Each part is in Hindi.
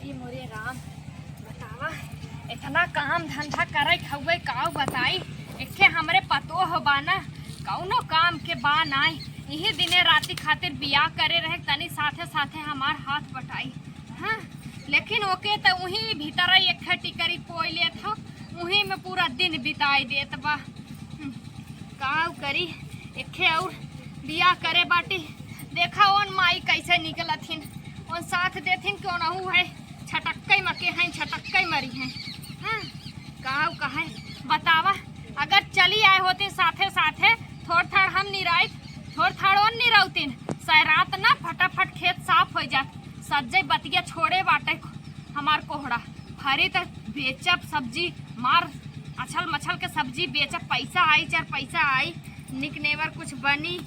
हे मोरे राम, बतावा इतना काम धंधा करे खउए काऊ बताई। एके हमरे पतो हो बाना कौनो काम के बा नाई। यही दिने राती खातिर बियाह करे रहे तनी साथे साथे हमार हाथ बटाई। हाँ लेकिन ओके तो वही भीतर एक टिकरी पोई लेत हो, वही में पूरा दिन बिताई देत बा। काऊ करी एके और बियाह करे बाटी। देखा ओन माई कैसे निकलथिन, ओन साथ देथिन क्यों नहू है छटक्कई मके हैं छटक्कई मरी हैं। हाँ काऊ कहे बतावा, अगर चली आए होती साथे साथे थोड़ थाड़ हम निराई थोड़ थाड़ ओन निराउतीन रात ना फटाफट खेत साफ हो जात। सज्जे बतिया छोड़े बाटे हमार कोहड़ा फरी तक बेचब सब्जी मार अछल मछल के सब्जी बेचब, पैसा आई चार पैसा आई निक नेवर कुछ बनी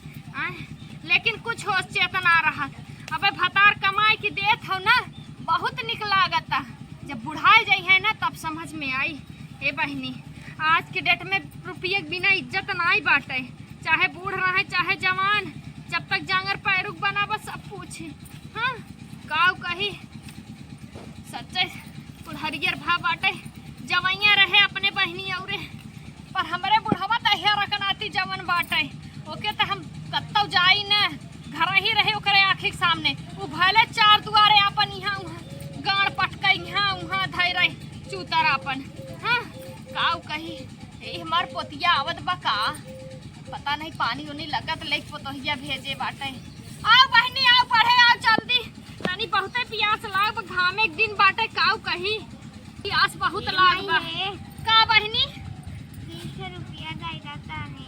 लेकिन कुछ होश चेतन आ रहा। अबे भतार कमाई की देत हो ना बहुत निक लागता। जब बुढ़ाई जाई है ना तब समझ में आई। ए बहनी आज के डेट में रुपये के बिना इज्जत नाई बाटे, चाहे बूढ़ रहे चाहे जवान, जब तक जांगर पैरुक बना बस सब पूछे। हाँ काऊ कही सच्चे बुढ़हरियर भा बाटे, जवैया रहे अपने बहनी औरे पर हमरे बुढ़वा तहिया रखनाती जवन बाटे। ओके तो हम कत्तौ जाई न घर ही रहे ओकरे आँखी के सामने। वो भले चार दुआरे अपन यहाँ उहाँ गाड़ पटका यहाँ उहाँ धै रहे चूतर अपन। हाँ काऊ कही ए हमार पोतिया आवत बा का पता नहीं, पानी उनी लगत लेक पोतहिया भेजे बाटे। आओ बहनी आओ पढ़े आओ जल्दी, तनी बहुते प्यास लाग घामे एक दिन बाटे। काऊ कही प्यास बहुत लाग बा का बहनी 20 रुपया दे देता ने।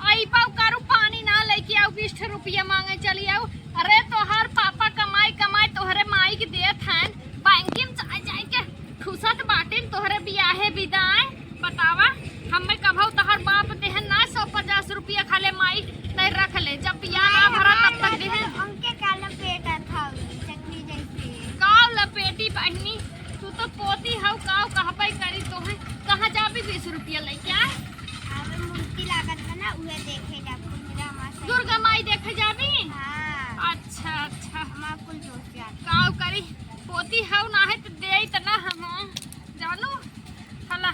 आई पाऊ करू पानी ना लेके आओ 20 रुपया मांगे चली आओ। अरे तोहर पापा कमाई कमाई तोहरे माई के देत हैं, बैंक में जाए के खुशत बाटिन तोहरे बियाहे विदाई। बतावा हमें कभौ तोहर बाप देहन ना 150 रुपया खाले माई तय रख ले, जब बियाह ना भरा तब तक देहन। उनके काला पेटा था चकरी जैसे काव लपेटी बहनी तू तो पोती हव काव कहबई करी तोहे कहां जाबी 20 रुपया लेके आ। अब मूर्ति लागत बना उहे देखे जा पूरा मासा दुर्गा माई देखे जाबी। हां अच्छा अच्छा हमार कुल दोस्त यार काव करी पोती हव ना है तो देई त ना हम जानू हला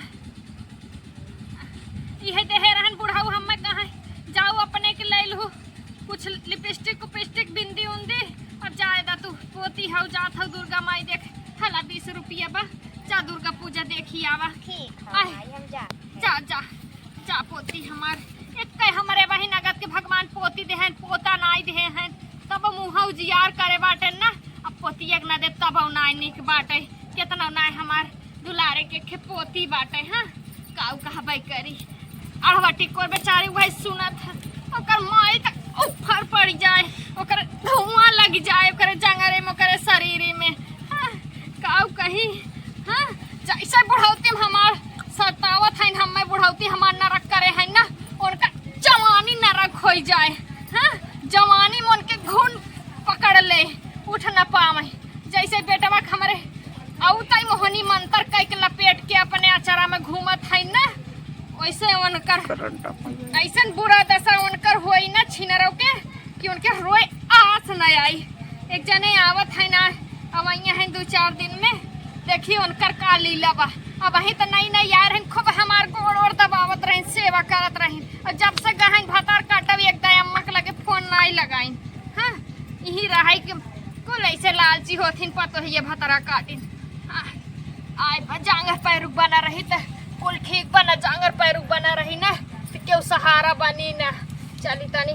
इहे देहे रहन बुढ़ाऊ हमें कहा जाओ अपने के ले लू कुछ लिपस्टिक उपिस्टिक बिंदी उंदी और जाए दा तू पोती हव जात हव दुर्गा माई देख। हला 20 रुपया बा जा दुर्गा पूजा देखी आवा। ठीक आय। है हम जा जा जा जा पोती हमार एक हमारे वही नगद के भगवान पोती देहन पोता नाई देहे हैं तब मुँह उजियार करे बाटे ना। अब पोती एक ना दे तब नाई निक बाटे कितना नाई हमार दुलारे के पोती बाटे। हाँ काऊ कहबई करी अड़वा टिकोर बेचारी वही सुनत ओकर माई तक उफर पड़ जाए, ओकर धुआं लग जाए ओकर जंगरे में ओकर शरीर में। हाँ काऊ कही हाँ जैसे बुढ़ौती में हमार सतावत है हमें बुढ़ौती हमार नरक करे है ना उनका जवानी नरक हो जाए। हाँ जवानी में उनके घुन पकड़ ले उठ न पावे, जैसे बेटवा हमारे औतई मोहनी मंत्र कई के लपेट के अपने अचारा में घूमत है ना वैसे उनकर ऐसा बुरा दशा उनकर होई ना छिनरों के कि उनके रोए आस न आई। एक जने आवत है ना अवैया है 2-4 दिन में देखिए उनकर का लीला बा। अब वही तो नई नई यार हैं खूब हमार गोड़ ओड़ दबावत रहे सेवा करत रहे और जब से गहन भतार काटब एक दयम्मक लगे फोन नहीं लगाइन। हाँ यही रहा कि कुल ऐसे लालची होथिन पतो है ये भतरा काटिन। आय जांगर पैरुक बना रही तो कुल ठीक बना, जांगर पैरुक बना रही ना तो क्यों सहारा बनी ना। चली तनी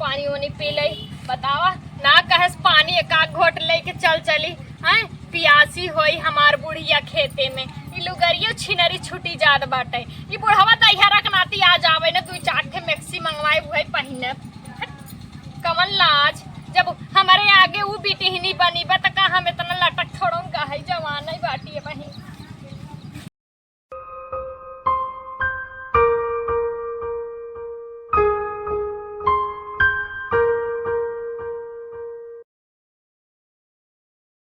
पानी वानी पी लई। बतावा ना कहे पानी एक आग घोट लेके चल चली हैं पियासी होई हमार बुढ़िया खेते में। ई लुगरियो छिनरी छुटी जात बाटे। ई बुढ़वा तैयार रखनाती आ जावे ना 2-4 ठे मैक्सी मंगवाए हुए पहिने कमन लाज जब हमारे आगे वो बिटिहनी बनी बता